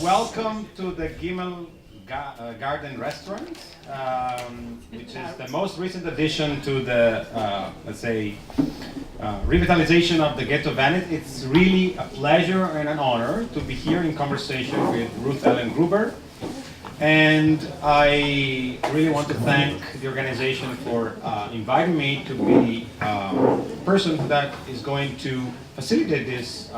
Welcome to the Gimel Garden Restaurant, which is the most recent addition to the, let's say, revitalization of the ghetto Venice. It's really a pleasure and an honor to be here in conversation with Ruth GRUBER. And I really want to thank the organization for inviting me to be a person that is going to facilitate this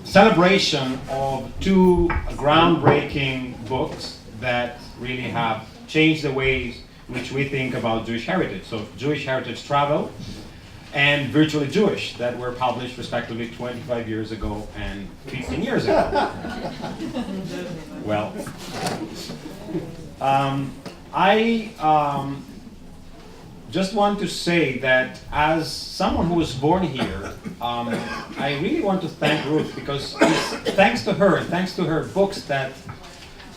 celebration of two groundbreaking books that really have changed the ways in which we think about Jewish heritage. So Jewish Heritage Travel and Virtually Jewish, that were published respectively 25 years ago and 15 years ago. Well, I just want to say that as someone who was born here, I really want to thank Ruth, because it's thanks to her books, that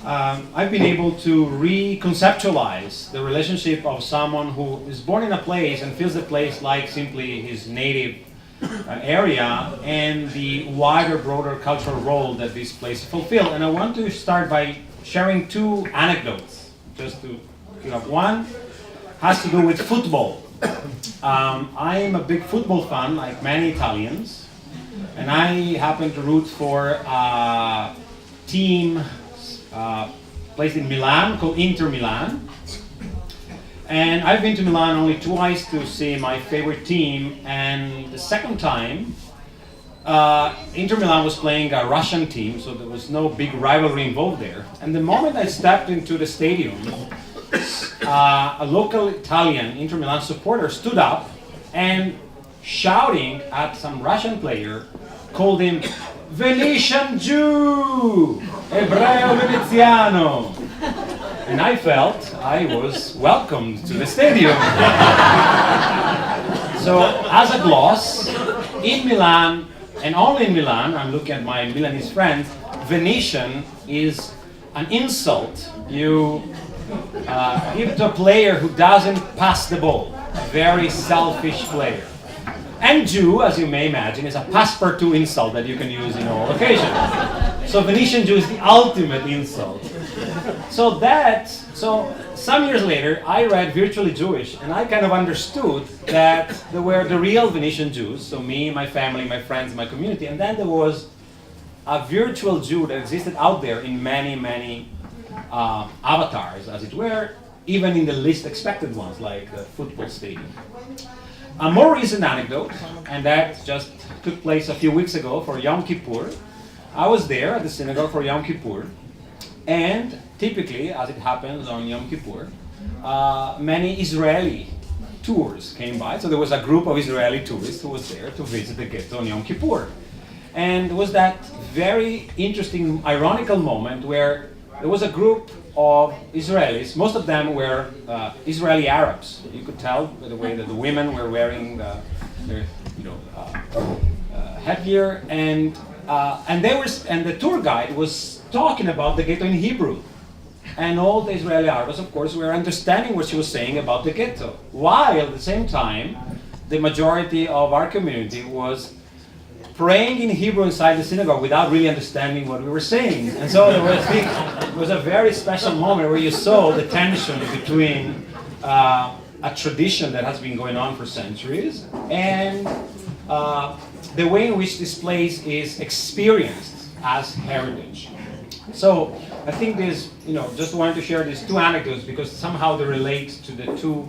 I've been able to reconceptualize the relationship of someone who is born in a place and feels the place like simply his native area, and the wider, broader cultural role that this place fulfills. And I want to start by sharing two anecdotes, just to give up. One has to do with football. I am a big football fan, like many Italians, and I happen to root for a team placed in Milan called Inter Milan. And I've been to Milan only twice to see my favorite team, and the second time Inter Milan was playing a Russian team, so there was no big rivalry involved there. And the moment I stepped into the stadium, a local Italian Inter Milan supporter stood up and, shouting at some Russian player, called him Venetian Jew, Ebreo Veneziano. And I felt I was welcomed to the stadium. So, as a gloss, in Milan, and only in Milan, I'm looking at my Milanese friends, Venetian is an insult you give to a player who doesn't pass the ball, a very selfish player. And Jew, as you may imagine, is a passepartout insult that you can use in all occasions. So Venetian Jew is the ultimate insult. So some years later, I read Virtually Jewish, and I kind of understood that there were the real Venetian Jews, so me, my family, my friends, my community, and then there was a virtual Jew that existed out there in many, many avatars, as it were, even in the least expected ones, like the football stadium. A more recent anecdote, and that just took place a few weeks ago for Yom Kippur. I was there at the synagogue for Yom Kippur, and typically, as it happens on Yom Kippur, many Israeli tours came by. So there was a group of Israeli tourists who was there to visit the ghetto on Yom Kippur. And it was that very interesting, ironical moment where there was a group of Israelis. Most of them were Israeli Arabs. You could tell by the way that the women were wearing their headgear, and the tour guide was talking about the ghetto in Hebrew. And all the Israeli Arabs, of course, were understanding what she was saying about the ghetto, while at the same time, the majority of our community was praying in Hebrew inside the synagogue without really understanding what we were saying. And so it was a very special moment where you saw the tension between a tradition that has been going on for centuries and the way in which this place is experienced as heritage. So I think just wanted to share these two anecdotes because somehow they relate to the two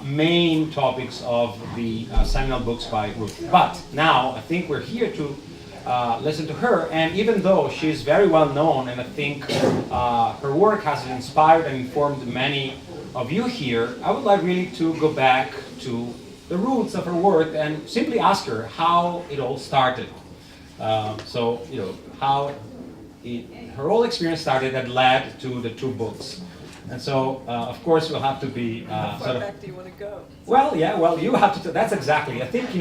main topics of the seminal books by Ruth. But now I think we're here to listen to her, and even though she's very well known, and I think her work has inspired and informed many of you here, I would like really to go back to the roots of her work and simply ask her how it all started. How her whole experience started that led to the two books. And so, of course, we'll have to be How far back do you want to go? Well, you have to. That's exactly. I think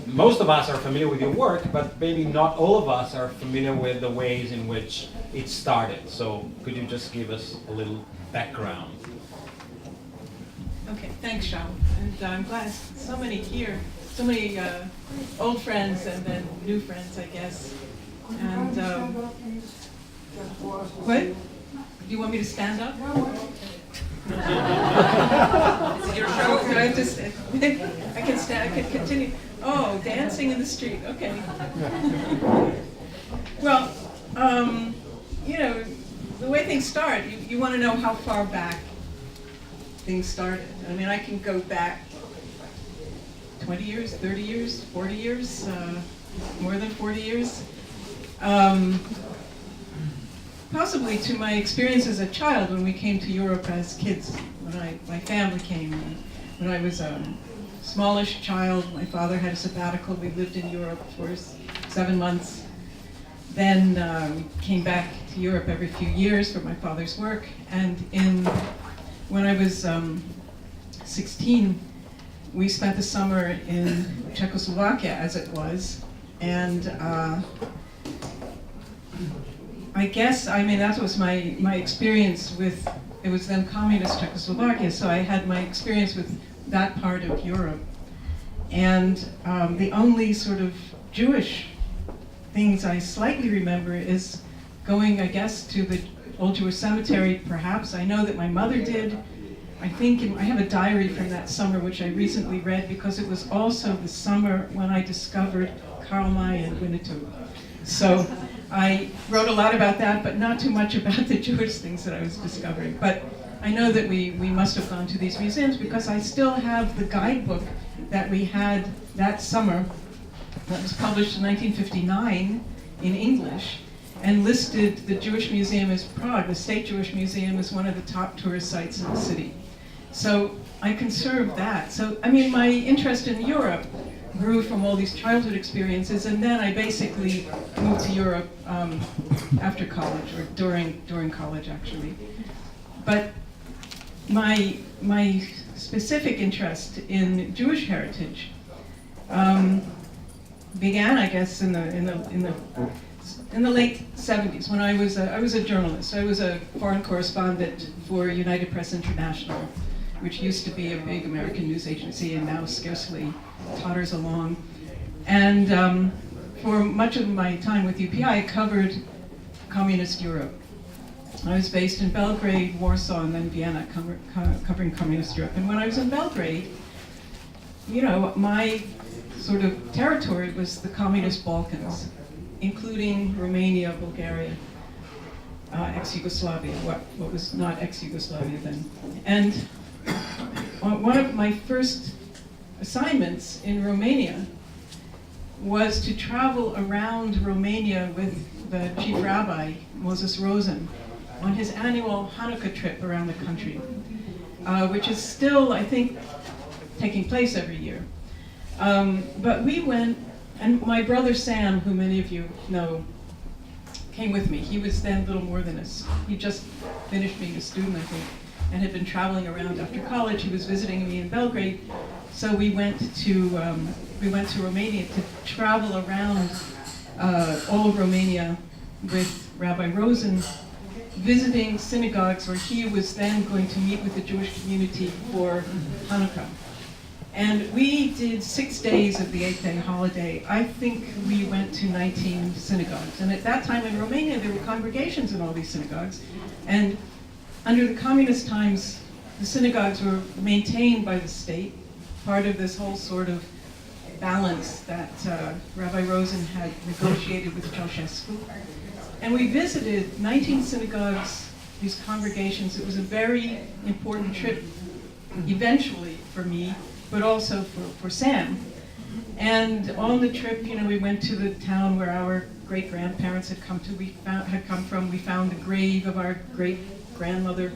most of us are familiar with your work, but maybe not all of us are familiar with the ways in which it started. So, could you just give us a little background? Okay, thanks, Shaul. And I'm glad so many here, so many old friends and then new friends, I guess. And What? Do you want me to stand up? Is it your show? Do I have to stand? I can stand. I can continue. Oh, dancing in the street. Okay. Well, you know, the way things start, you want to know how far back things started. I mean, I can go back 20 years, 30 years, 40 years, more than 40 years. Possibly to my experience as a child when we came to Europe as kids, when my family came. When I was a smallish child, my father had a sabbatical. We lived in Europe for 7 months. Then we came back to Europe every few years for my father's work. And when I was 16, we spent the summer in Czechoslovakia, as it was. And I guess, I mean, that was my experience with, it was then communist Czechoslovakia, so I had my experience with that part of Europe. And the only sort of Jewish things I slightly remember is going, I guess, to the Old Jewish Cemetery, perhaps. I know that my mother did. I think I have a diary from that summer, which I recently read, because it was also the summer when I discovered Karl May and Winnetou. So I wrote a lot about that, but not too much about the Jewish things that I was discovering. But I know that we must have gone to these museums because I still have the guidebook that we had that summer that was published in 1959 in English and listed the Jewish Museum as Prague, the State Jewish Museum, as one of the top tourist sites in the city. So I conserved that. So, I mean, my interest in Europe grew from all these childhood experiences, and then I basically moved to Europe after college, or during college, actually. But my specific interest in Jewish heritage began, I guess, in the late 70s when I was a journalist. I was a foreign correspondent for United Press International, which used to be a big American news agency and now scarcely totters along. And for much of my time with UPI, I covered communist Europe. I was based in Belgrade, Warsaw, and then Vienna, covering communist Europe. And when I was in Belgrade, you know, my sort of territory was the communist Balkans, including Romania, Bulgaria, ex-Yugoslavia, what was not ex-Yugoslavia then. And one of my first assignments in Romania was to travel around Romania with the chief rabbi, Moses Rosen, on his annual Hanukkah trip around the country, which is still, I think, taking place every year. But we went, and my brother Sam, who many of you know, came with me. He was then little more than he just finished being a student, I think, and had been traveling around after college. He was visiting me in Belgrade, so we went to Romania to travel around all of Romania with Rabbi Rosen, visiting synagogues where he was then going to meet with the Jewish community for Hanukkah. And we did 6 days of the 8-day holiday. I think we went to 19 synagogues. And at that time in Romania, there were congregations in all these synagogues. And under the communist times, the synagogues were maintained by the state, part of this whole sort of balance that Rabbi Rosen had negotiated with Ceausescu. And we visited 19 synagogues, these congregations. It was a very important trip, eventually, for me, but also for Sam. And on the trip, you know, we went to the town where our great-grandparents had come from. We found the grave of our great-grandmother.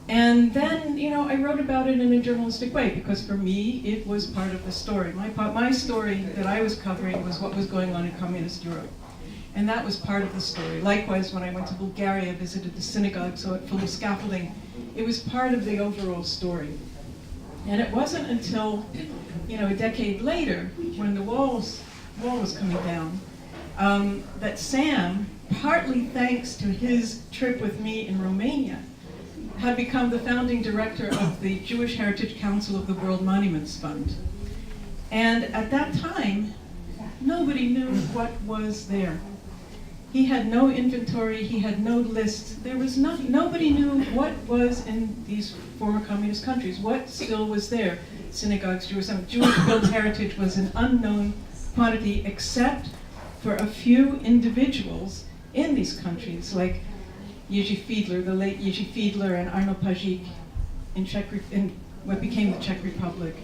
And then, you know, I wrote about it in a journalistic way, because for me, it was part of the story. My story that I was covering was what was going on in communist Europe. And that was part of the story. Likewise, when I went to Bulgaria, I visited the synagogue, so it full of scaffolding. It was part of the overall story. And it wasn't until, you know, a decade later, when the wall was coming down, that Sam, partly thanks to his trip with me in Romania, had become the founding director of the Jewish Heritage Council of the World Monuments Fund. And at that time, nobody knew what was there. He had no inventory, he had no list. There was nobody knew what was in these former communist countries, what still was there. Synagogues, Jewish built heritage was an unknown quantity except for a few individuals in these countries, like Jiří Fiedler, the late Jiří Fiedler, and Arno Pajík in what became the Czech Republic,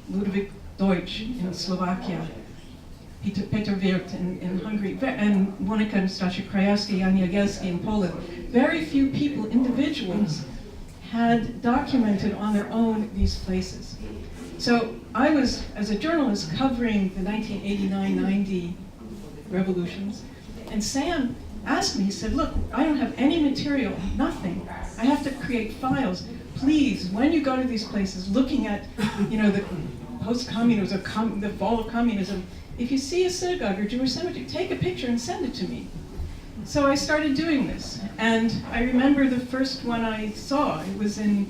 Ludwig Deutsch in Slovakia, Peter Wirth in Hungary, and Monika and Stasia Krajewski, Jan Jagielski in Poland. Very few people, individuals, had documented on their own these places. So I was, as a journalist, covering the 1989-90 revolutions, and Sam asked me, he said, look, I don't have any material, nothing. I have to create files. Please, when you go to these places, looking at, the post-communism, the fall of communism, if you see a synagogue or Jewish cemetery, take a picture and send it to me. So I started doing this, and I remember the first one I saw. It was in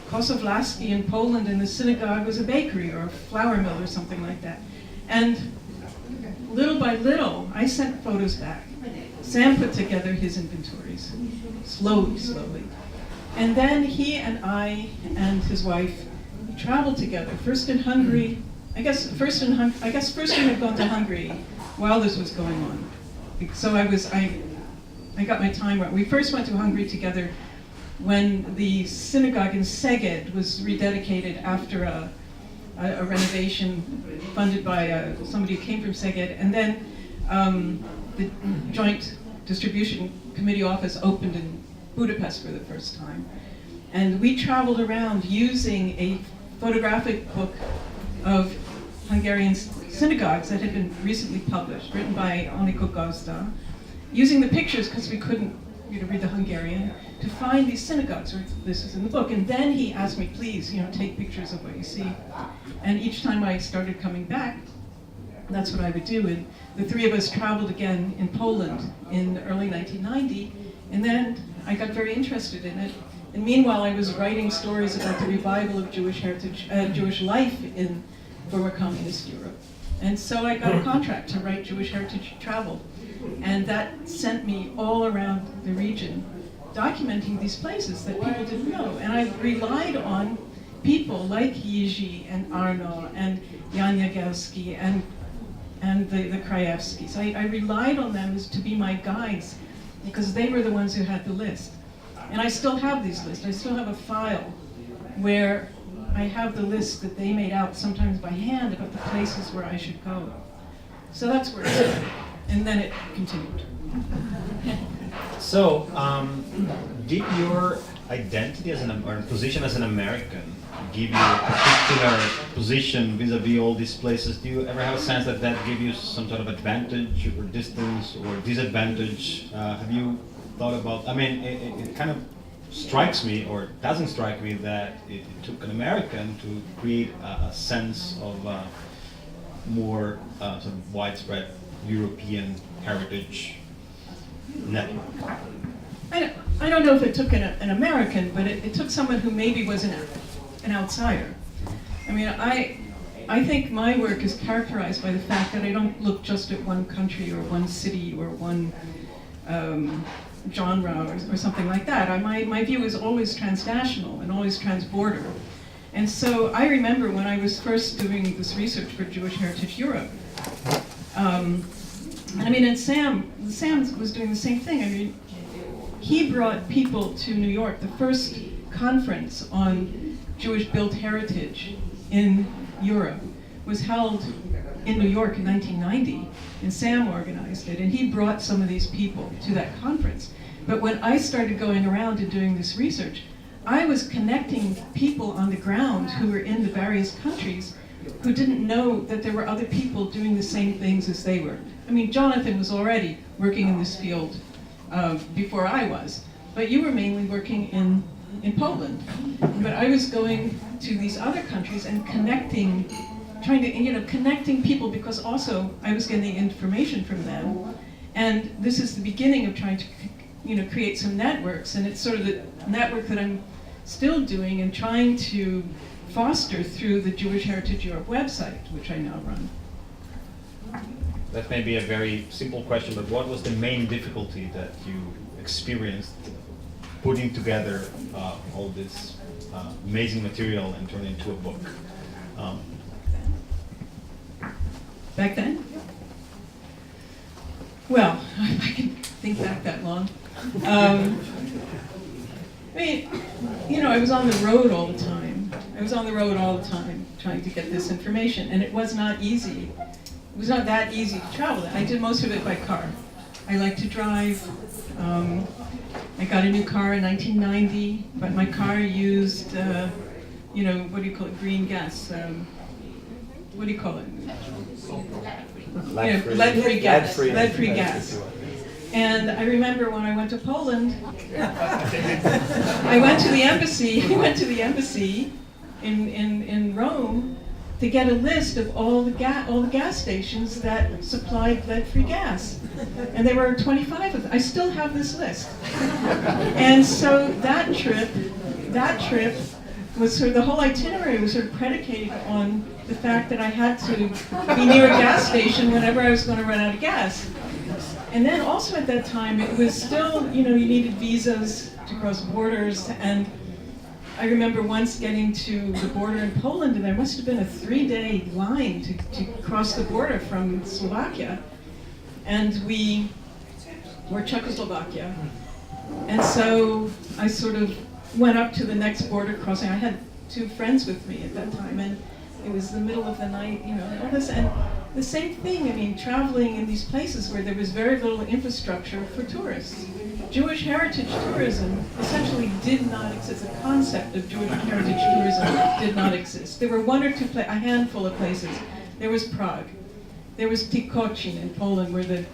Kosovlaski in Poland, and the synagogue was a bakery or a flour mill or something like that. And little by little, I sent photos back. Sam put together his inventories, slowly. And then he and I and his wife traveled together, first in Hungary. I guess first we had gone to Hungary while this was going on. So I got my time right. We first went to Hungary together when the synagogue in Szeged was rededicated after a renovation funded by somebody who came from Szeged, and then the Joint Distribution Committee office opened in Budapest for the first time. And we traveled around using a photographic book of Hungarian synagogues that had been recently published, written by Anikó Gazda, using the pictures because we couldn't read the Hungarian, to find these synagogues. This is in the book. And then he asked me, please, take pictures of what you see. And each time I started coming back, that's what I would do. And the three of us traveled again in Poland in early 1990, and then I got very interested in it. And meanwhile, I was writing stories about the revival of Jewish heritage, Jewish life in former communist Europe. And so I got a contract to write Jewish heritage travel. And that sent me all around the region, documenting these places that people didn't know. And I relied on people like Jiří and Arno and Jan Jagielski and the Krajewskis. I relied on them as to be my guides because they were the ones who had the list. And I still have these lists. I still have a file where I have the list that they made out, sometimes by hand, about the places where I should go. So that's where it started. And then it continued. So, did your identity as or position as an American give you a particular position vis-a-vis all these places? Do you ever have a sense that that gave you some sort of advantage or distance or disadvantage? Have you thought about, it kind of strikes me, or doesn't strike me, that it took an American to create a sense of more sort of widespread European heritage network. I don't know if it took an American, but it took someone who maybe was an outsider. I think my work is characterized by the fact that I don't look just at one country or one city or one genre or something like that. My view is always transnational and always transborder. And so I remember when I was first doing this research for Jewish Heritage Europe, and Sam was doing the same thing. He brought people to New York. The first conference on Jewish built heritage in Europe was held in New York in 1990, and Sam organized it, and he brought some of these people to that conference. But when I started going around and doing this research, I was connecting people on the ground who were in the various countries who didn't know that there were other people doing the same things as they were. Jonathan was already working in this field before I was, but you were mainly working in Poland. But I was going to these other countries and connecting people, because also I was getting information from them. And this is the beginning of trying to create some networks, and it's sort of the network that I'm still doing and trying to foster through the Jewish Heritage Europe website, which I now run. that may be a very simple question, but what was the main difficulty that you experienced putting together all this amazing material and turning it into a book? Back then? Well, if I can think back that long. I mean, you know, I was on the road all the time. Trying to get this information, and it was not easy. It was not that easy to travel. I did most of it by car. I like to drive. I got a new car in 1990, but my car used, you know, what do you call it, green gas. What do you call it? Lead-free gas. Lead-free gas. And I remember when I went to Poland, I went to the embassy in Rome to get a list of all the gas stations that supplied lead-free gas. And there were 25 of them. I still have this list. And so that trip was sort of, the whole itinerary was sort of predicated on the fact that I had to be near a gas station whenever I was going to run out of gas. And then also at that time, it was still, you know, you needed visas to cross borders. And I remember once getting to the border in Poland, and there must have been a 3-day line to cross the border from Slovakia. And we were Czechoslovakia. And so I sort of went up to the next border crossing. I had 2 friends with me at that time, and it was the middle of the night, you know, and all this. And the same thing, I mean, traveling in these places where there was very little infrastructure for tourists. Jewish heritage tourism essentially did not exist. The concept of Jewish heritage tourism did not exist. There were 1 or 2 a handful of places. There was Prague. There was Tikocin in Poland, where the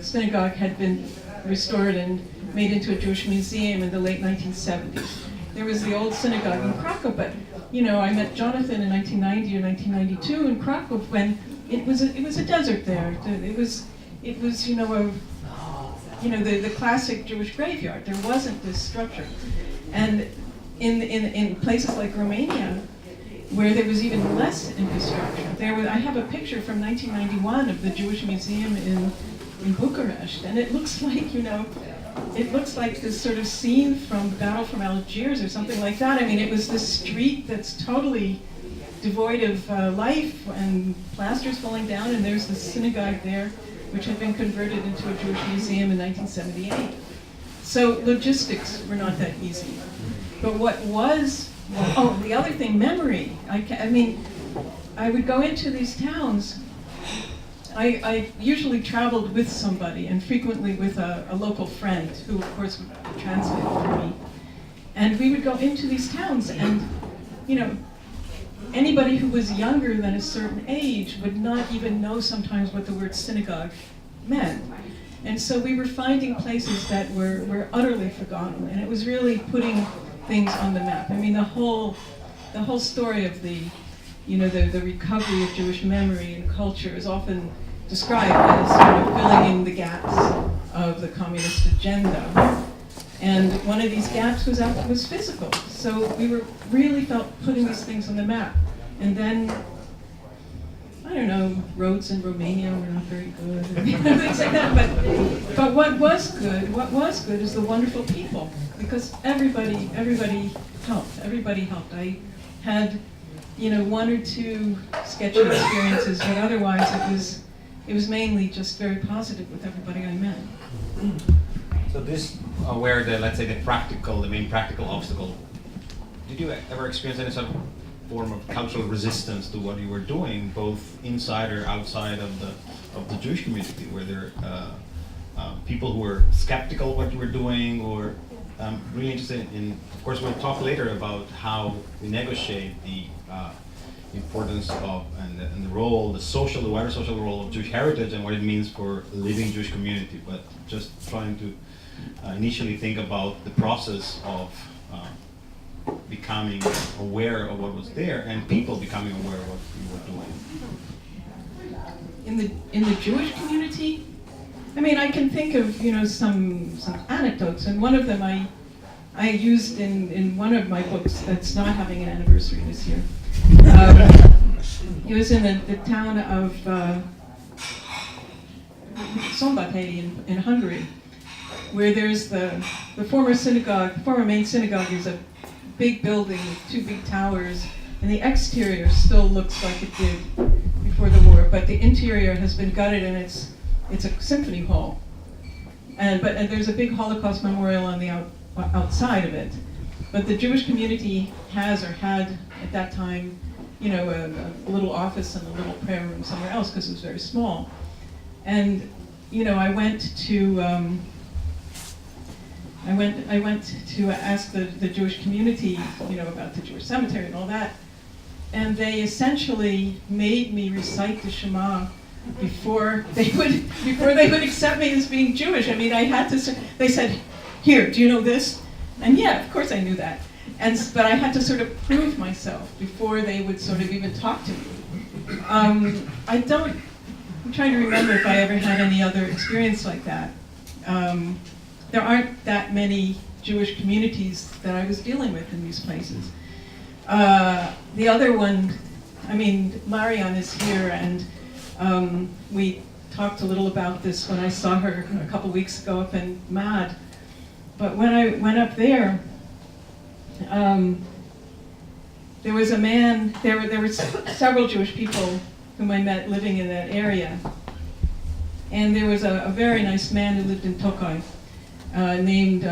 synagogue had been restored and made into a Jewish museum in the late 1970s. There was the old synagogue in Krakow, but you know, I met Jonathan in 1990 or 1992 in Krakow when it was a desert there. It was you know the classic Jewish graveyard. There wasn't this structure, and in places like Romania, where there was even less infrastructure, I have a picture from 1991 of the Jewish Museum in Bucharest, and it looks like, you know, it looks like this sort of scene from Battle from Algiers or something like that. I mean, it was this street that's totally devoid of life, and plaster's falling down, and there's the synagogue there, which had been converted into a Jewish museum in 1978. So logistics were not that easy. But what was, the other thing, memory. I mean, I would go into these towns. I usually traveled with somebody, and frequently with a local friend, who of course would translate for me. And we would go into these towns, and you know, anybody who was younger than a certain age would not even know sometimes what the word synagogue meant. And so we were finding places that were utterly forgotten, and it was really putting things on the map. I mean, the whole story of the recovery of Jewish memory and culture is often described as sort of filling in the gaps of the communist agenda. And one of these gaps was physical. So we were really putting these things on the map. And then, I don't know, roads in Romania were not very good, things like that. But what was good is the wonderful people, because everybody helped. I had, you know, 1 or 2 sketchy experiences, but otherwise it was mainly just very positive with everybody I met. So this, where let's say the main practical obstacle, did you ever experience any sort of form of cultural resistance to what you were doing, both inside or outside of the Jewish community? Were there people who were skeptical of what you were doing, or really interested in? Of course, we'll talk later about how we negotiate the importance of and the role, the wider social role of Jewish heritage and what it means for a living Jewish community. But just trying to initially think about the process of becoming aware of what was there, and people becoming aware of what you were doing. In the Jewish community, I mean, I can think of, you know, some anecdotes, and one of them I used in one of my books that's not having an anniversary this year. It was in the town of Szombathely in Hungary, where there's the former synagogue, the former main synagogue is a big building with 2 big towers, and the exterior still looks like it did before the war, but the interior has been gutted, and it's a symphony hall. And there's a big Holocaust memorial on the outside of it. But the Jewish community has or had at that time, you know, a little office and a little prayer room somewhere else because it was very small. And you know, I went to ask the Jewish community, you know, about the Jewish cemetery and all that, and they essentially made me recite the Shema before they would accept me as being Jewish. I mean, I had to. They said, "Here, do you know this?" And yeah, of course I knew that. But I had to sort of prove myself before they would sort of even talk to me. I'm trying to remember if I ever had any other experience like that. There aren't that many Jewish communities that I was dealing with in these places. The other one, I mean, Marianne is here, and we talked a little about this when I saw her a couple weeks ago up in Mad. But when I went up there, there was a man, there were several Jewish people whom I met living in that area. And there was a very nice man who lived in Tokaj, named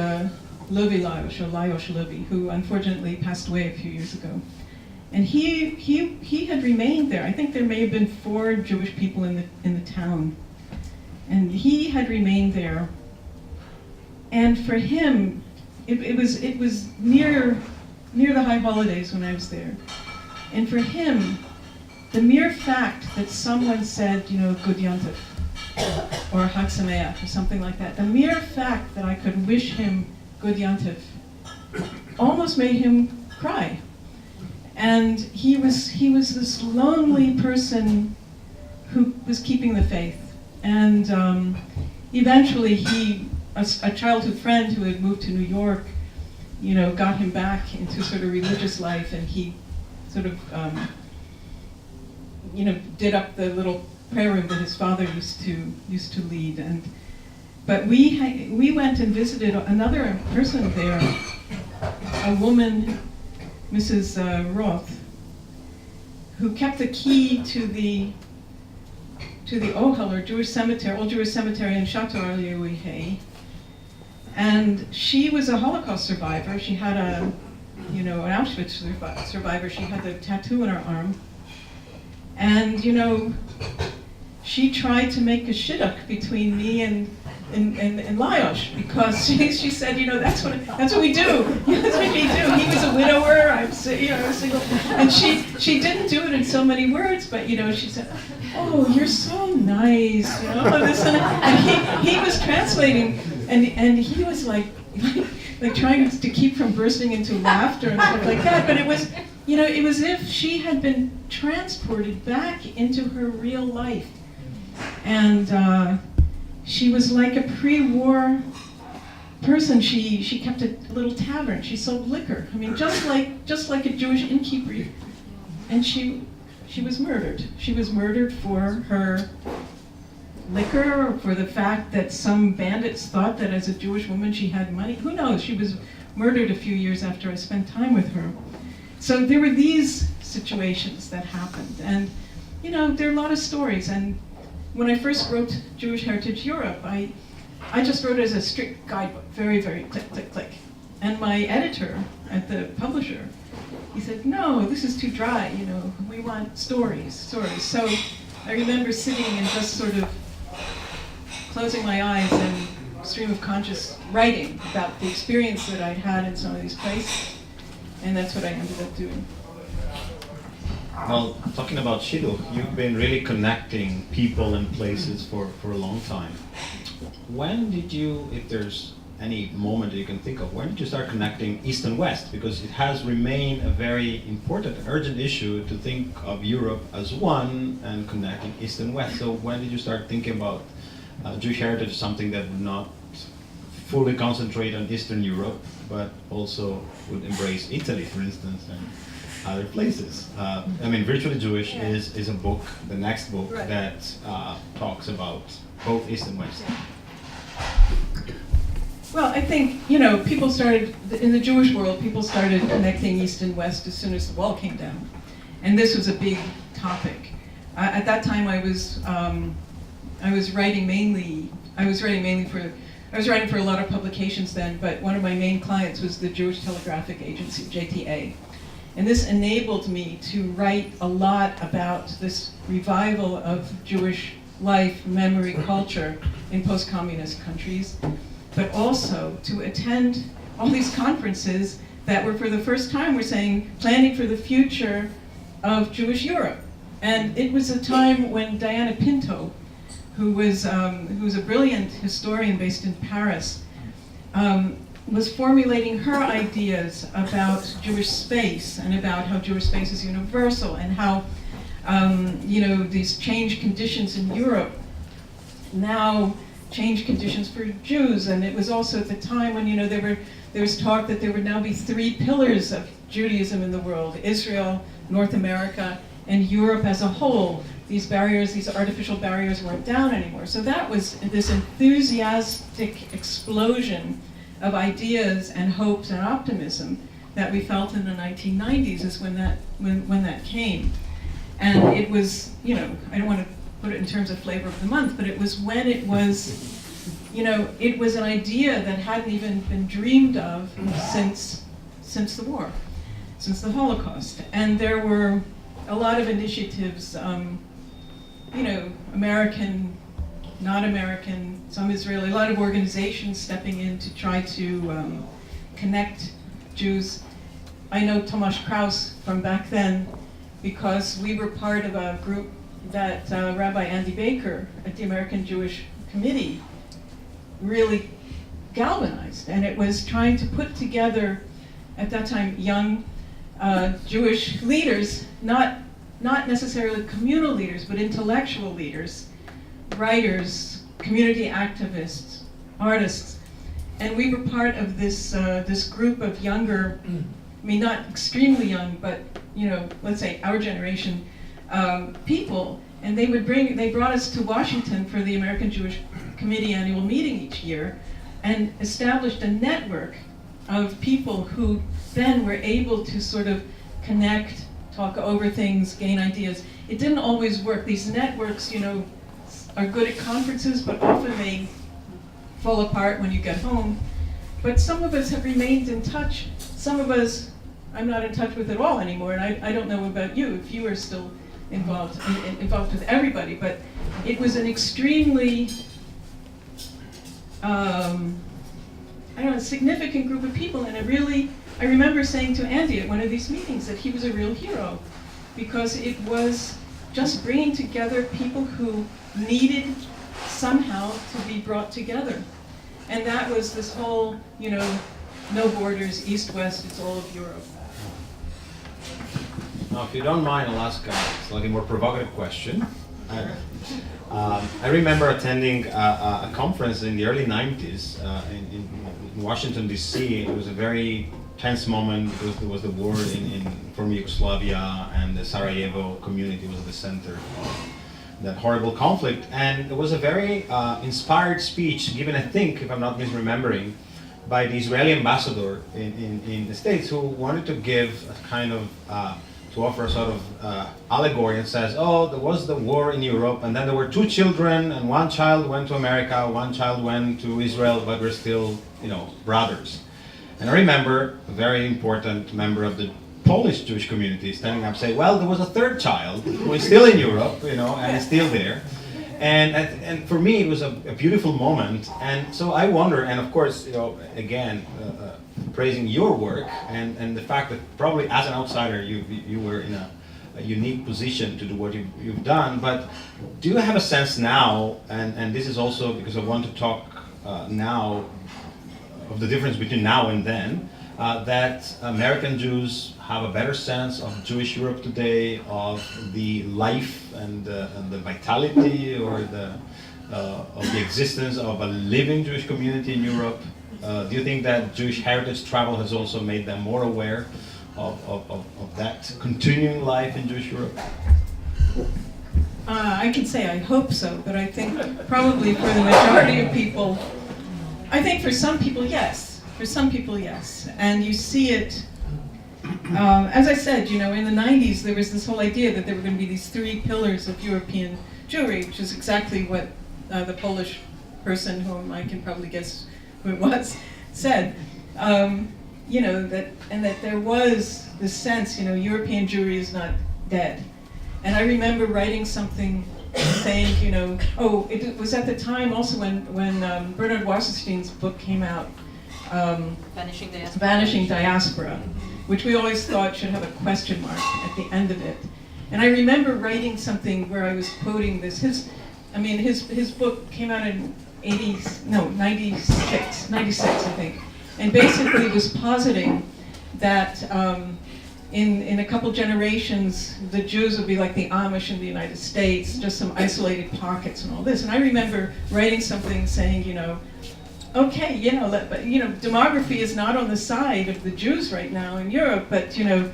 Levi Lajos, or Lajos Levi, who unfortunately passed away a few years ago. And he had remained there. I think there may have been 4 Jewish people in the town. And he had remained there. And for him, it was near the high holidays when I was there. And for him, the mere fact that someone said, you know, Good Yontif, or Hag Sameach, or something like that, the mere fact that I could wish him Good Yontif almost made him cry. And he was this lonely person who was keeping the faith. And eventually a childhood friend who had moved to New York, you know, got him back into sort of religious life, and he sort of, you know, did up the little prayer room that his father used to lead. But we went and visited another person there, a woman, Mrs. Roth, who kept the key to the Ohel, or Jewish cemetery, old Jewish cemetery in Chateau Arliouihé. And she was a Holocaust survivor. She had an Auschwitz survivor. She had the tattoo on her arm. And, you know, she tried to make a shidduch between me and Lajos, because she said, you know, that's what we do. That's what we do. He was a widower. I'm single. And she didn't do it in so many words, but, you know, she said, "Oh, you're so nice," you know, this and he was translating, and he was like trying to keep from bursting into laughter and stuff like that. But it was, you know, it was as if she had been transported back into her real life. And she was like a pre-war person. She kept a little tavern. She sold liquor. I mean, just like a Jewish innkeeper. And she was murdered. She was murdered for her liquor, or for the fact that some bandits thought that as a Jewish woman she had money. Who knows? She was murdered a few years after I spent time with her. So there were these situations that happened. And, you know, there are a lot of stories. And when I first wrote Jewish Heritage Europe, I just wrote it as a strict guidebook, very, very click, click, click. And my editor at the publisher, he said, "No, this is too dry, you know, we want stories. So I remember sitting and just sort of closing my eyes and stream of conscious writing about the experience that I'd had in some of these places. And that's what I ended up doing. Well, talking about shidduch, you've been really connecting people and places for a long time. When did you, if there's any moment that you can think of, when did you start connecting East and West? Because it has remained a very important, urgent issue to think of Europe as one and connecting East and West. So when did you start thinking about Jewish heritage as something that would not fully concentrate on Eastern Europe, but also would embrace Italy, for instance, and other places. I mean, Virtually Jewish Yeah. is a book, the next book, Right. that talks about both East and West. Well, I think, you know, people started, in the Jewish world, people started connecting East and West as soon as the wall came down. And this was a big topic. At that time, I was writing mainly for a lot of publications then, but one of my main clients was the Jewish Telegraphic Agency, JTA. And this enabled me to write a lot about this revival of Jewish life, memory, culture in post-communist countries, but also to attend all these conferences that were, for the first time, we're saying, planning for the future of Jewish Europe. And it was a time when Diana Pinto, who was a brilliant historian based in Paris, was formulating her ideas about Jewish space and about how Jewish space is universal and how you know, these changed conditions in Europe now change conditions for Jews. And it was also at the time when, you know, there was talk that there would now be 3 pillars of Judaism in the world: Israel, North America, and Europe as a whole. These barriers, these artificial barriers, weren't down anymore. So that was this enthusiastic explosion of ideas and hopes and optimism that we felt in the 1990s is when that came. And it was, you know, I don't want to put it in terms of flavor of the month, but it was when it was, you know, it was an idea that hadn't even been dreamed of since the war, since the Holocaust. And there were a lot of initiatives, you know, American, not American, some Israeli, a lot of organizations stepping in to try to connect Jews. I know Tomasz Kraus from back then because we were part of a group that Rabbi Andy Baker at the American Jewish Committee really galvanized. And it was trying to put together, at that time, young Jewish leaders, not necessarily communal leaders, but intellectual leaders, writers, community activists, artists. And we were part of this this group of younger, I mean, not extremely young, but, you know, let's say our generation people. And they brought us to Washington for the American Jewish Committee annual meeting each year and established a network of people who then were able to sort of connect, talk over things, gain ideas. It didn't always work. These networks, you know, are good at conferences, but often they fall apart when you get home. But some of us have remained in touch. Some of us I'm not in touch with at all anymore, and I don't know about you, if you are still involved with everybody, but it was an extremely I don't know, significant group of people, and I remember saying to Andy at one of these meetings that he was a real hero, because it was just bringing together people who needed somehow to be brought together. And that was this whole, you know, no borders, east-west, it's all of Europe. Now, if you don't mind, I'll ask a slightly more provocative question. I remember attending a conference in the early 90s in Washington, D.C. It was a very tense moment because there was the war in former Yugoslavia, and the Sarajevo community was at the center of that horrible conflict. And there was a very inspired speech given, I think, if I'm not misremembering, by the Israeli ambassador in the States, who wanted to give a kind of to offer a sort of allegory, and says, oh, there was the war in Europe, and then there were 2 children, and 1 child went to America, 1 child went to Israel, but we're still, you know, brothers. And I remember a very important member of the Polish Jewish community standing up saying, well, there was a 3rd child who is still in Europe, you know, and is still there. And for me, it was a beautiful moment. And so I wonder, and of course, you know, again, praising your work and the fact that probably as an outsider, you were in a unique position to do what you've done. But do you have a sense now, and this is also because I want to talk now of the difference between now and then, that American Jews have a better sense of Jewish Europe today, of the life and the vitality or of the existence of a living Jewish community in Europe? Do you think that Jewish heritage travel has also made them more aware of that continuing life in Jewish Europe? I can say I hope so, but I think probably for the majority of people, I think for some people, yes. For some people, yes. And you see it, as I said, you know, in the 90s, there was this whole idea that there were going to be these 3 pillars of European Jewry, which is exactly what the Polish person, whom I can probably guess who it was, said. You know, that there was this sense, you know, European Jewry is not dead. And I remember writing something saying, you know, it was at the time also when Bernard Wasserstein's book came out, Vanishing Diaspora, which we always thought should have a question mark at the end of it. And I remember writing something where I was quoting this. His book came out in 96, I think. And basically it was positing that in a couple generations, the Jews would be like the Amish in the United States, just some isolated pockets and all this. And I remember writing something saying, you know, okay, you know, but you know, demography is not on the side of the Jews right now in Europe, but you know,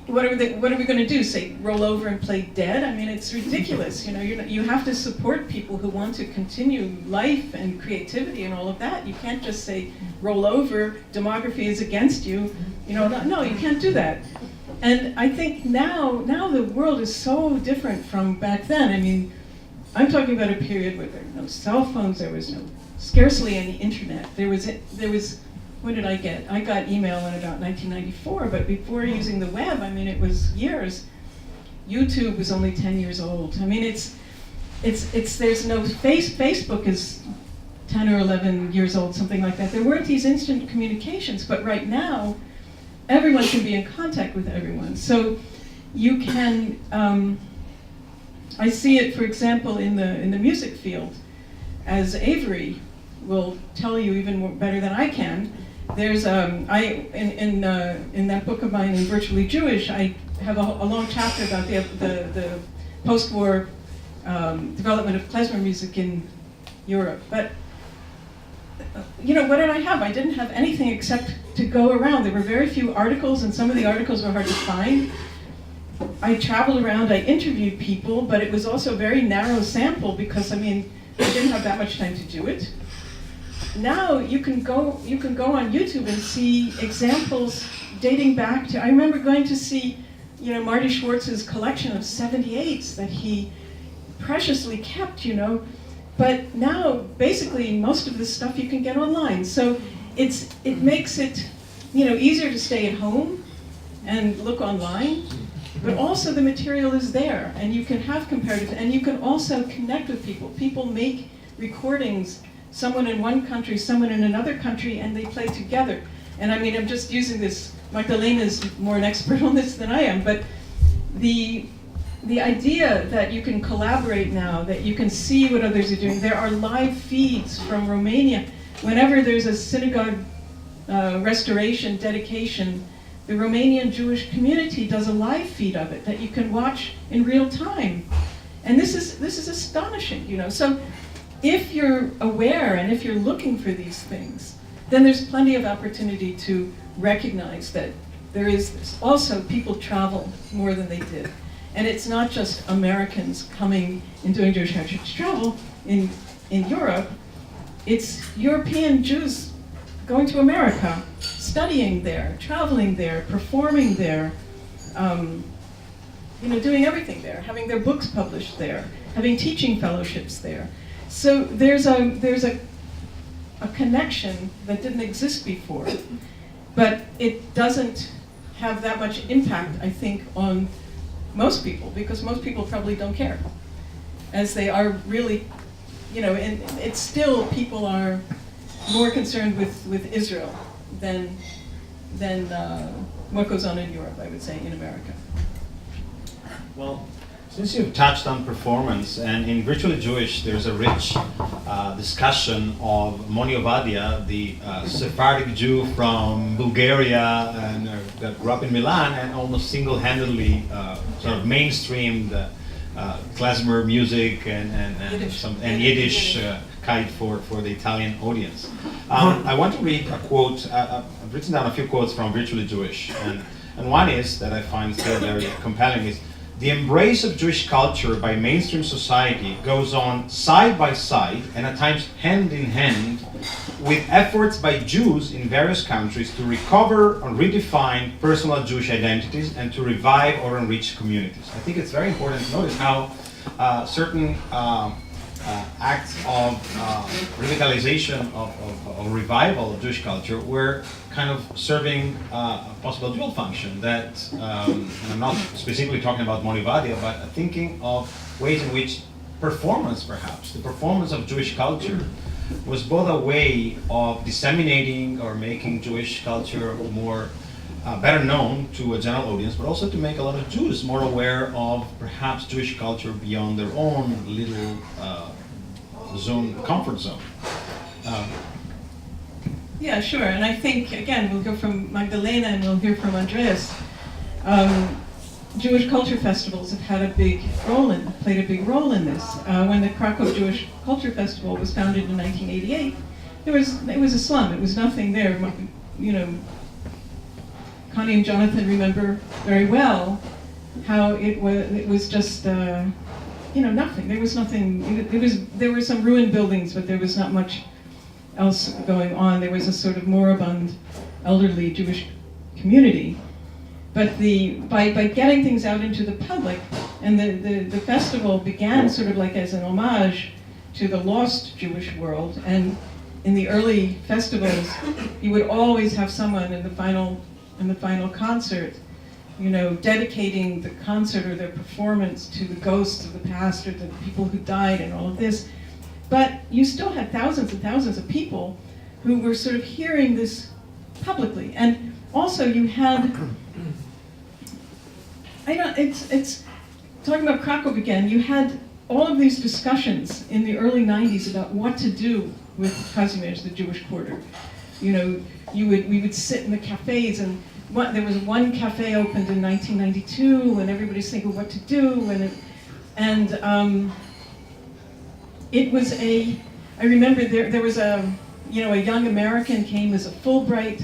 what are we going to do? Say, roll over and play dead? I mean, it's ridiculous. You know, you have to support people who want to continue life and creativity and all of that. You can't just say, roll over, demography is against you. You know, no, you can't do that. And I think now the world is so different from back then. I mean, I'm talking about a period where there were no cell phones, there was scarcely any internet. There was. What did I get? I got email in about 1994, but before using the web, I mean, it was years. YouTube was only 10 years old. I mean, there's no Facebook is 10 or 11 years old, something like that. There weren't these instant communications, but right now, everyone can be in contact with everyone. So you can, I see it, for example, in the music field, as Avery will tell you even more, better than I can. There's in that book of mine, in Virtually Jewish, I have a long chapter about the post-war development of klezmer music in Europe. But you know, what did I have? I didn't have anything except to go around. There were very few articles, and some of the articles were hard to find. I traveled around, I interviewed people, but it was also a very narrow sample because, I mean, I didn't have that much time to do it. Now you can go on YouTube and see examples dating back to, I remember going to see, you know, Marty Schwartz's collection of 78s that he preciously kept, you know. But now, basically, most of this stuff you can get online. So it makes it, you know, easier to stay at home and look online, but also the material is there, and you can have comparative, and you can also connect with people. People make recordings, someone in one country, someone in another country, and they play together. And I mean, I'm just using this, Magdalena's more an expert on this than I am, but the idea that you can collaborate now, that you can see what others are doing. There are live feeds from Romania. Whenever there's a synagogue restoration, dedication, the Romanian Jewish community does a live feed of it that you can watch in real time. And this is astonishing, you know. So if you're aware and if you're looking for these things, then there's plenty of opportunity to recognize that there is this. Also, people travel more than they did. And it's not just Americans coming and doing Jewish heritage travel in Europe. It's European Jews going to America, studying there, traveling there, performing there, you know, doing everything there, having their books published there, having teaching fellowships there. So there's a connection that didn't exist before, but it doesn't have that much impact, I think, on most people, because most people probably don't care, as they are really, you know, and it's still, people are more concerned with Israel than what goes on in Europe, I would say, in America. Well, since you've touched on performance, and in Virtually Jewish, there's a rich discussion of Moni Ovadia, the Sephardic Jew from Bulgaria and that grew up in Milan and almost single-handedly sort of mainstreamed klezmer music and Yiddish kite for the Italian audience. I want to read a quote. I've written down a few quotes from Virtually Jewish, and And one is, that I find still very compelling, is the embrace of Jewish culture by mainstream society goes on side by side and at times hand in hand with efforts by Jews in various countries to recover and redefine personal Jewish identities and to revive or enrich communities. I think it's very important to notice how certain acts of revitalization, of revival of Jewish culture were kind of serving a possible dual function that, and I'm not specifically talking about Monivadia, but thinking of ways in which performance, perhaps, the performance of Jewish culture was both a way of disseminating or making Jewish culture more better known to a general audience, but also to make a lot of Jews more aware of perhaps Jewish culture beyond their own little comfort zone. Yeah, sure. And I think, again, we'll go from Magdalena and we'll hear from Andreas. Jewish culture festivals have had played a big role in this. When the Krakow Jewish Culture Festival was founded in 1988, it was a slum. It was nothing there. You know, Connie and Jonathan remember very well how it was just nothing. There was nothing. There were some ruined buildings, but there was not much else going on. There was a sort of moribund, elderly Jewish community. But by getting things out into the public, and the festival began sort of like as an homage to the lost Jewish world. And in the early festivals, you would always have someone in the final concert, dedicating the concert or their performance to the ghosts of the past or the people who died and all of this. But you still had thousands and thousands of people who were sort of hearing this publicly. And also you had, it's talking about Krakow again, you had all of these discussions in the early 90s about what to do with Kazimierz, the Jewish quarter. We would sit in the cafes, and there was one cafe opened in 1992, and everybody's thinking what to do, it was I remember there was a young American came as a Fulbright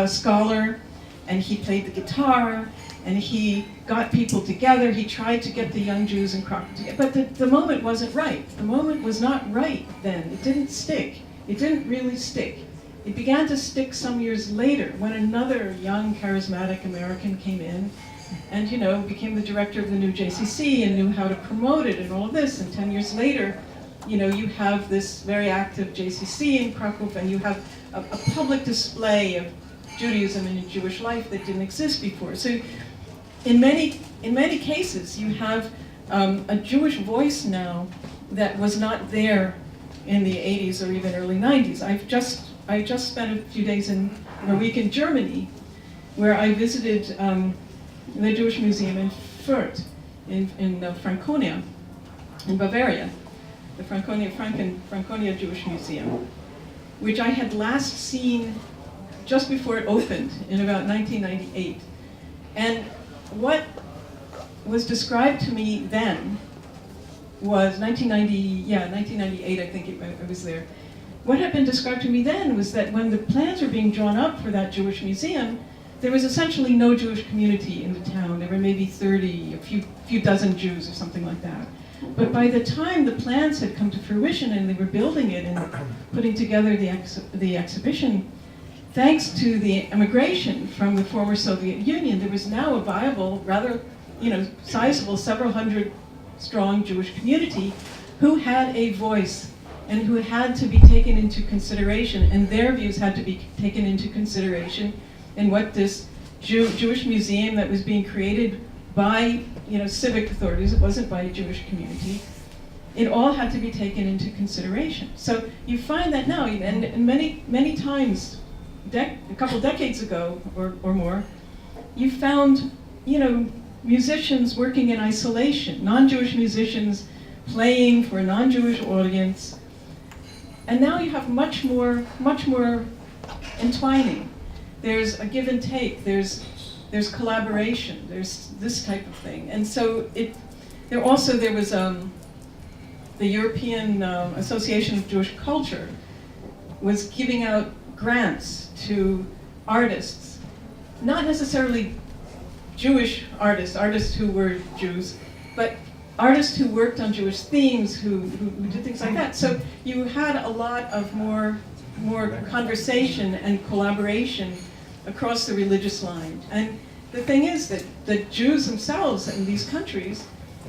scholar, and he played the guitar, and he got people together. He tried to get the young Jews in Krakow together, but the moment wasn't right. The moment was not right then. It didn't stick. It didn't really stick. It began to stick some years later when another young, charismatic American came in and, became the director of the new JCC and knew how to promote it and all of this. And 10 years later, you have this very active JCC in Krakow, and you have a public display of Judaism and Jewish life that didn't exist before. So in many cases, you have a Jewish voice now that was not there in the 80s or even early 90s. I just spent a few days a week in Germany, where I visited the Jewish Museum in Fürth, in Franconia, in Bavaria, the Franconia Jewish Museum, which I had last seen just before it opened in about 1998. And what was described to me then was 1998, I think I was there. What had been described to me then was that when the plans were being drawn up for that Jewish museum, there was essentially no Jewish community in the town. There were maybe 30, a few dozen Jews or something like that. But by the time the plans had come to fruition and they were building it and putting together the exhibition, thanks to the immigration from the former Soviet Union, there was now a viable, rather sizable, several hundred strong Jewish community who had a voice and who had to be taken into consideration, and their views had to be taken into consideration in what this Jewish museum that was being created by civic authorities, it wasn't by a Jewish community, it all had to be taken into consideration. So you find that now, and many times, a couple decades ago or more, you found musicians working in isolation, non-Jewish musicians playing for a non-Jewish audience. And now you have much more entwining. There's a give and take, there's collaboration, there's this type of thing. And so there was the European Association of Jewish Culture was giving out grants to artists not necessarily Jewish artists who were Jews, but artists who worked on Jewish themes, who did things like that. So you had a lot of more conversation and collaboration across the religious line. And the thing is that the Jews themselves in these countries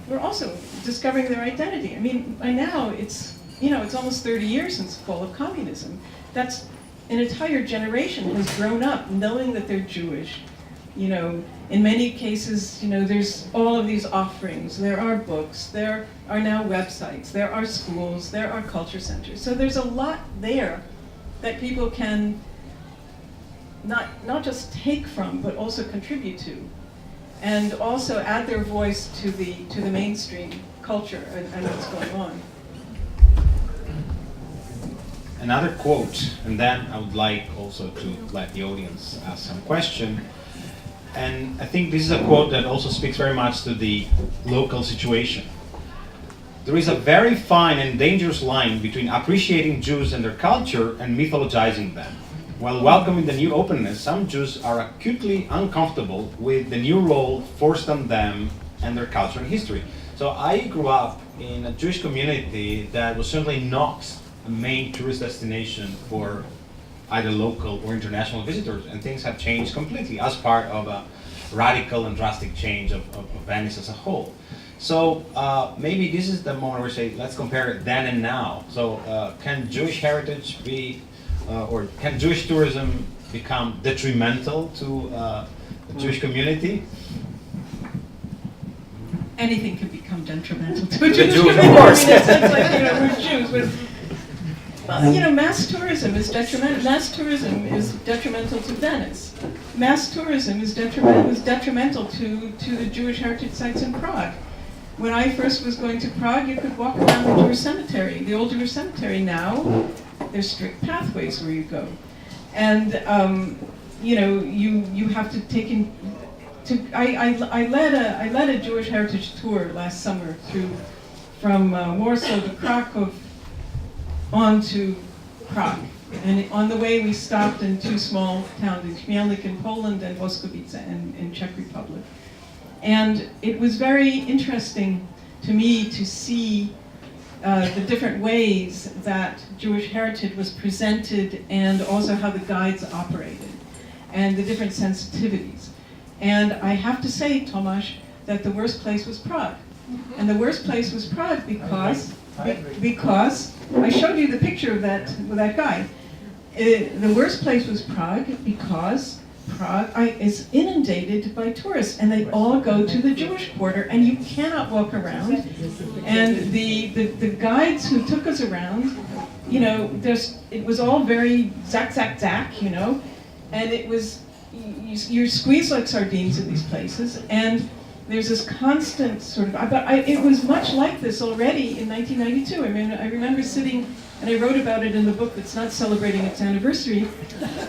were also discovering their identity. I mean, by now it's, you know, it's almost 30 years since the fall of communism. That's an entire generation has grown up knowing that they're Jewish. You know, in many cases, you know, there's all of these offerings. There are books, there are now websites, there are schools, there are culture centers. So there's a lot there that people can not just take from, but also contribute to, and also add their voice to the mainstream culture and what's going on. Another quote, and then I would like also to let the audience ask some question. And I think this is a quote that also speaks very much to the local situation. There is a very fine and dangerous line between appreciating Jews and their culture and mythologizing them. While welcoming the new openness, some Jews are acutely uncomfortable with the new role forced on them and their culture and history. So I grew up in a Jewish community that was certainly not a main tourist destination for either local or international visitors, and things have changed completely as part of a radical and drastic change of Venice as a whole. So maybe this is the moment where we say, let's compare it then and now. So can Jewish heritage be, or can Jewish tourism become detrimental to the Jewish community? Anything can become detrimental to a The Jewish Jews, community. of course. I mean, it's like, you know, we're Jews, but well, you know, mass tourism is detrimental. Mass tourism is detrimental to Venice. Mass tourism is detrimental to the Jewish heritage sites in Prague. When I first was going to Prague, you could walk around the Jewish cemetery, the old Jewish cemetery. Now, there's strict pathways where you go, and you know, you have to take in. I led a Jewish heritage tour last summer from Warsaw to Krakow on to Prague. And on the way we stopped in two small towns, in Chmielnik in Poland and Boskovice in Czech Republic. And it was very interesting to me to see the different ways that Jewish heritage was presented and also how the guides operated and the different sensitivities. And I have to say, Tomasz, that the worst place was Prague. And the worst place was Prague because I showed you the picture of that with that guy. The worst place was Prague because Prague is inundated by tourists, and they all go to the Jewish quarter, and you cannot walk around. And the guides who took us around, you know, it was all very zack, zack, zack, you know, and it was, you're squeezed like sardines in these places, and there's this constant sort of, it was much like this already in 1992. I mean, I remember sitting, and I wrote about it in the book that's not celebrating its anniversary,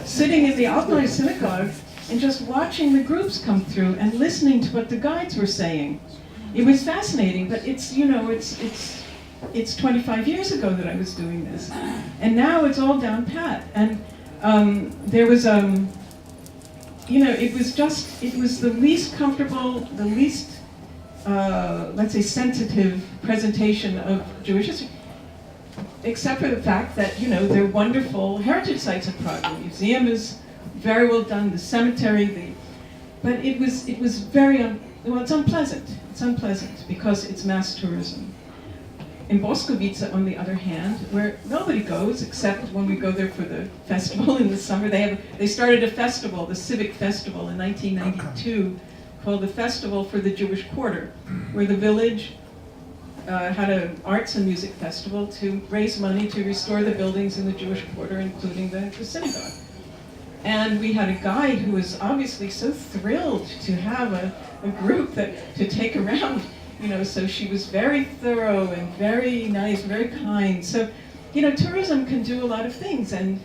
sitting in the Altneu synagogue and just watching the groups come through and listening to what the guides were saying. It was fascinating, but it's, you know, it's 25 years ago that I was doing this. And now it's all down pat. And there was, you know, it was the least comfortable, the least, let's say, sensitive presentation of Jewish history, except for the fact that, you know, they're wonderful heritage sites in Prague. The museum is very well done, the cemetery, but it was very, well, it's unpleasant. It's unpleasant because it's mass tourism. In Boskovice, on the other hand, where nobody goes except when we go there for the festival in the summer, they started a festival, the civic festival in 1992, called the Festival for the Jewish Quarter, where the village had an arts and music festival to raise money to restore the buildings in the Jewish quarter, including the synagogue. And we had a guide who was obviously so thrilled to have a group to take around. You know, so she was very thorough and very nice, very kind. So, you know, tourism can do a lot of things. And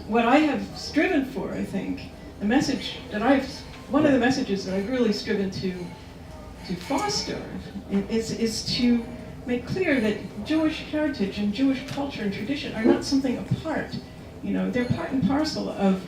what I have striven for, I think, one of the messages that I've really striven to foster is to make clear that Jewish heritage and Jewish culture and tradition are not something apart. You know, they're part and parcel of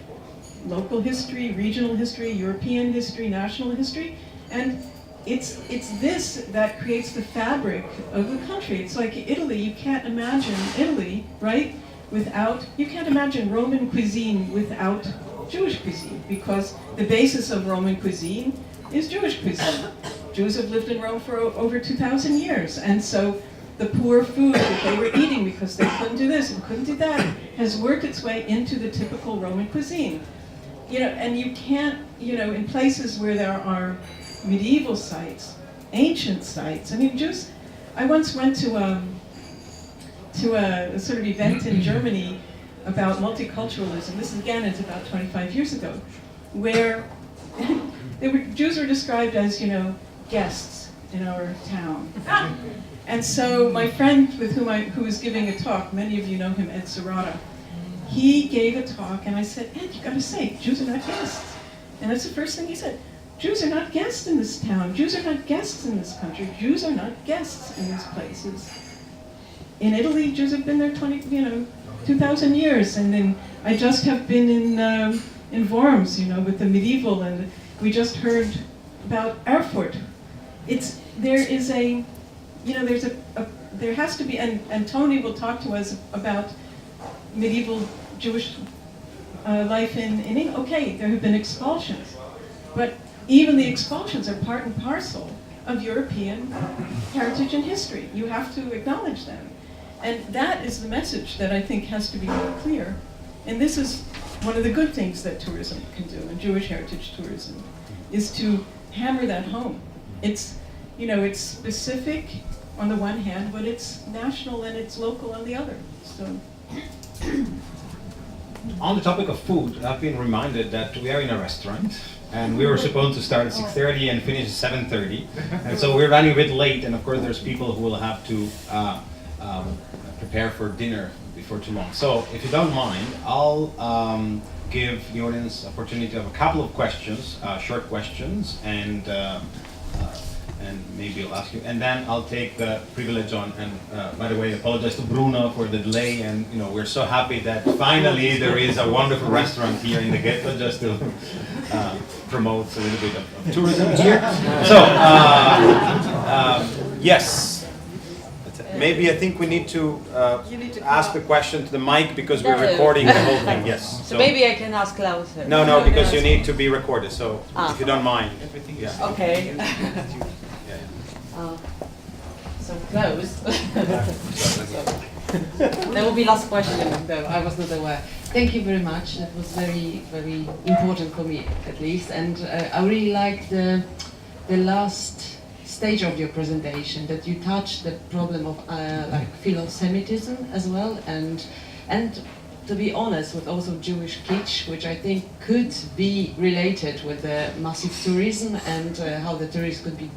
local history, regional history, European history, national history, and it's this that creates the fabric of the country. It's like Italy. You can't imagine Italy, right, you can't imagine Roman cuisine without Jewish cuisine, because the basis of Roman cuisine is Jewish cuisine. Jews have lived in Rome for over 2,000 years, and so the poor food that they were eating because they couldn't do this and couldn't do that has worked its way into the typical Roman cuisine. And you can't, in places where there are medieval sites, ancient sites. I mean, I once went to a sort of event in Germany about multiculturalism. This again is about 25 years ago, where Jews were described as, guests in our town. And so my friend who was giving a talk, many of you know him, Ed Serrata, he gave a talk, and I said, Ed, you gotta say, Jews are not guests. And that's the first thing he said. Jews are not guests in this town. Jews are not guests in this country. Jews are not guests in these places. In Italy, Jews have been there 2,000 years. And then I just have been in Worms, with the medieval, and we just heard about Erfurt. There has to be, and Tony will talk to us about medieval Jewish life in England. Okay, there have been expulsions, but even the expulsions are part and parcel of European heritage and history. You have to acknowledge them. And that is the message that I think has to be made clear. And this is one of the good things that tourism can do, and Jewish heritage tourism, is to hammer that home. It's specific on the one hand, but it's national and it's local on the other. So. On the topic of food, I've been reminded that we are in a restaurant, and we were supposed to start at 6:30 and finish at 7:30, and so we're running a bit late. And of course, there's people who will have to prepare for dinner before too long. So, if you don't mind, I'll give the audience opportunity of a couple of questions, short questions, and maybe I'll ask you, and then I'll take the privilege on. And by the way, I apologize to Bruno for the delay, and we're so happy that finally there is a wonderful restaurant here in the ghetto, just to promote a little bit of tourism here. So, yes. Maybe I think we need to ask the question to the mic, because we're recording the whole thing. Yes. So maybe I can ask closer. No, because you need to be recorded. So if you don't mind. Okay. So close. There will be last question, though. I was not aware. Thank you very much. That was very, very important for me, at least. And I really liked the last stage of your presentation, that you touched the problem of philo-Semitism as well, and to be honest, with also Jewish kitsch, which I think could be related with the massive tourism and how the tourists could be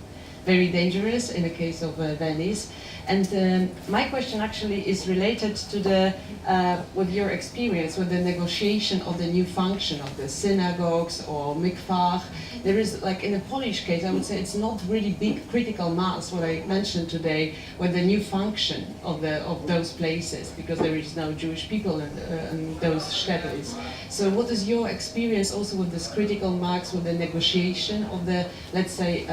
very dangerous in the case of Venice. And my question actually is related to with your experience with the negotiation of the new function of the synagogues or mikvah. There is, like in the Polish case, I would say it's not really big critical mass, what I mentioned today, with the new function of those places, because there is no Jewish people in those shtetls. So what is your experience also with this critical mass, with the negotiation of the, let's say,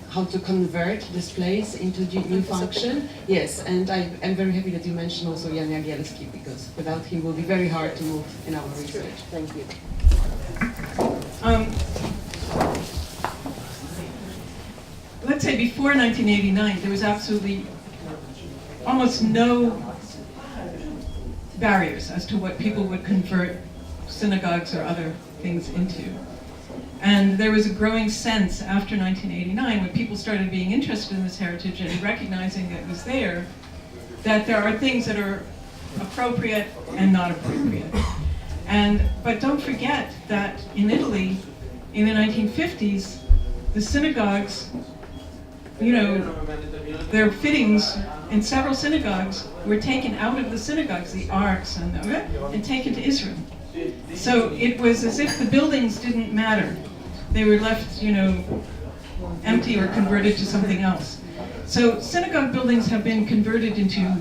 how to convert this place into the new function? Yes, and I'm very happy that you mentioned also Jan Jagielski, because without him it will be very hard to move in our research. Thank you. Let's say before 1989, there was absolutely almost no barriers as to what people would convert synagogues or other things into. And there was a growing sense after 1989, when people started being interested in this heritage and recognizing that it was there, that there are things that are appropriate and not appropriate. But don't forget that in Italy, in the 1950s, the synagogues, their fittings in several synagogues were taken out of the synagogues, the arks, and taken to Israel. So it was as if the buildings didn't matter. They were left, empty or converted to something else. So synagogue buildings have been converted into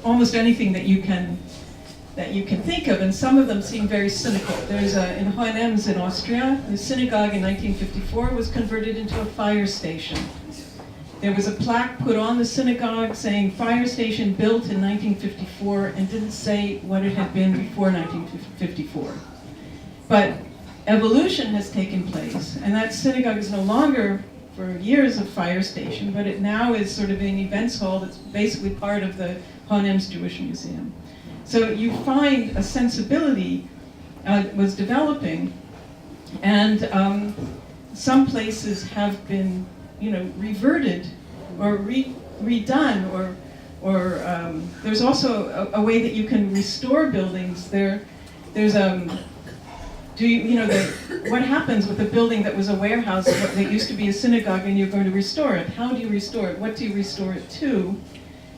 almost anything that you can that you can think of, and some of them seem very cynical. There's in Hohenems in Austria, the synagogue in 1954 was converted into a fire station. There was a plaque put on the synagogue saying fire station built in 1954 and didn't say what it had been before 1954. But evolution has taken place, and that synagogue is no longer for years a fire station, but it now is sort of an events hall that's basically part of the Hohenems Jewish Museum. So you find a sensibility was developing, and some places have been, reverted or redone, or there's also a way that you can restore buildings. There's what happens with a building that was a warehouse that used to be a synagogue and you're going to restore it? How do you restore it? What do you restore it to?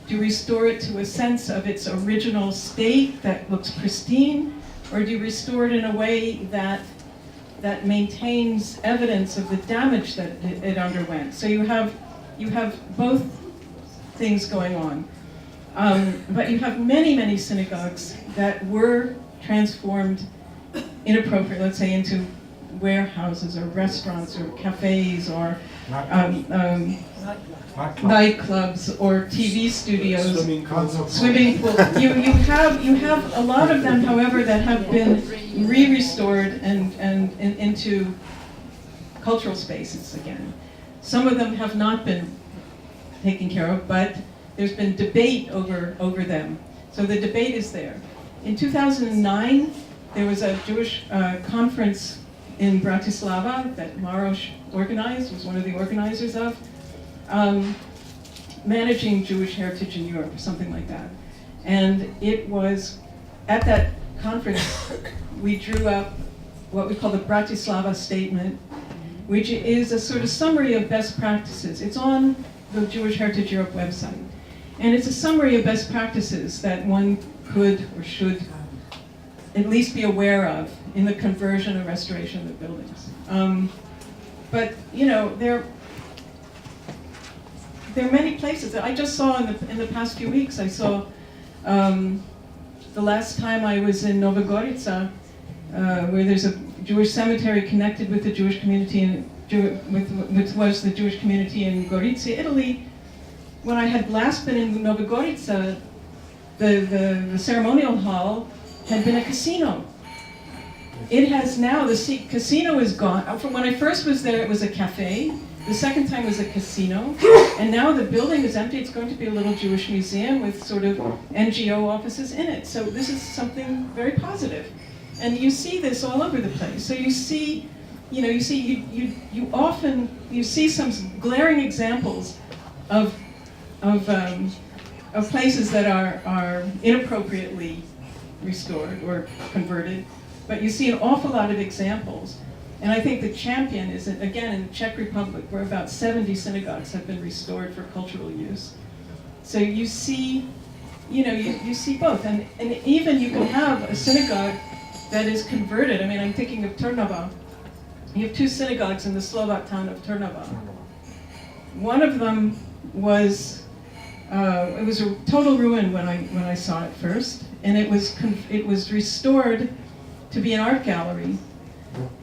Do you restore it to a sense of its original state that looks pristine? Or do you restore it in a way that maintains evidence of the damage that it underwent? So you have both things going on. But you have many, many synagogues that were transformed inappropriate, let's say, into warehouses or restaurants or cafes or nightclubs or TV studios, swimming pool. You have a lot of them, however, that have been restored and into cultural spaces again. Some of them have not been taken care of, but there's been debate over them. So the debate is there. In 2009, there was a Jewish conference in Bratislava that Maros organized, was one of the organizers of, managing Jewish heritage in Europe, or something like that. And it was, at that conference, we drew up what we call the Bratislava Statement, which is a sort of summary of best practices. It's on the Jewish Heritage Europe website. And it's a summary of best practices that one could or should at least be aware of in the conversion or restoration of the buildings. But there are many places that I just saw in the past few weeks. I saw the last time I was in Nova Gorica, where there's a Jewish cemetery connected with the Jewish community which was the Jewish community in Gorizia, Italy. When I had last been in Nova Gorica, the ceremonial hall had been a casino. It has now, the casino is gone. From when I first was there, it was a cafe. The second time was a casino. And now the building is empty. It's going to be a little Jewish museum with sort of NGO offices in it. So this is something very positive. And you see this all over the place. So you see, you see some glaring examples of places that are inappropriately restored or converted, but you see an awful lot of examples. And I think the champion is, again, in the Czech Republic, where about 70 synagogues have been restored for cultural use. So you see, you see both. And even you can have a synagogue that is converted. I mean, I'm thinking of Trnava. You have two synagogues in the Slovak town of Trnava. One of them was, it was a total ruin when I saw it first. And it was restored to be an art gallery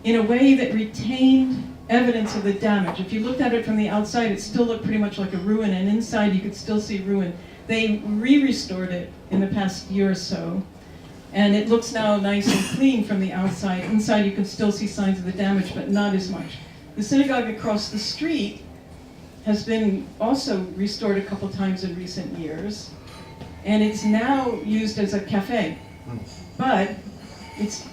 in a way that retained evidence of the damage. If you looked at it from the outside, it still looked pretty much like a ruin, and inside you could still see ruin. They restored it in the past year or so, and it looks now nice and clean from the outside. Inside you can still see signs of the damage, but not as much. The synagogue across the street has been also restored a couple times in recent years, and it's now used as a cafe. But it's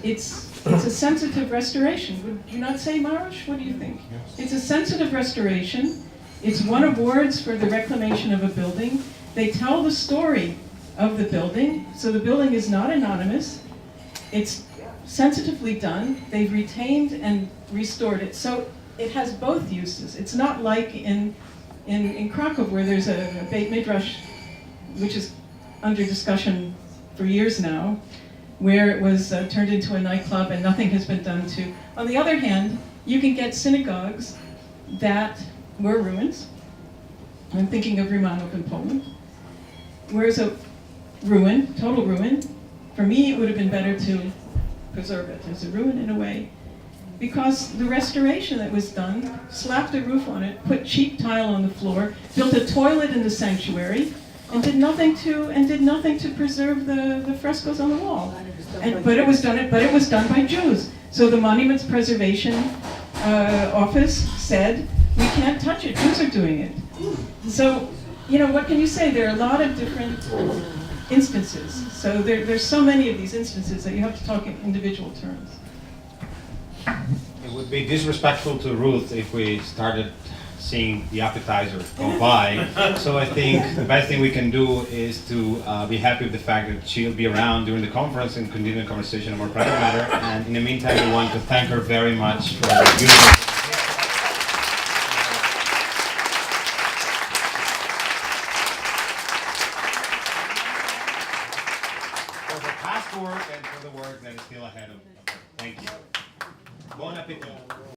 a sensitive restoration. Would you not say, Maros? What do you think? It's a sensitive restoration. It's won awards for the reclamation of a building. They tell the story of the building, so the building is not anonymous. It's sensitively done. They've retained and restored it. So it has both uses. It's not like in Krakow, where there's a Beit Midrash, which is under discussion for years now, where it was turned into a nightclub and nothing has been done to. On the other hand, you can get synagogues that were ruins. I'm thinking of Romanov in Poland, where it's a ruin, total ruin, For me, it would have been better to preserve it as a ruin in a way, because the restoration that was done slapped a roof on it, put cheap tile on the floor, built a toilet in the sanctuary, and did nothing to preserve the frescoes on the wall. But it was done by Jews. So the Monuments Preservation Office said, we can't touch it, Jews are doing it. So, you know, what can you say? There are a lot of different instances. So there's so many of these instances that you have to talk in individual terms. It would be disrespectful to Ruth if we started seeing the appetizer go by. So I think the best thing we can do is to be happy with the fact that she'll be around during the conference and continue the conversation on more private matter. And in the meantime, we want to thank her very much for the beautiful for the past work and for the work that is still ahead of us. Thank you. Buon appetito.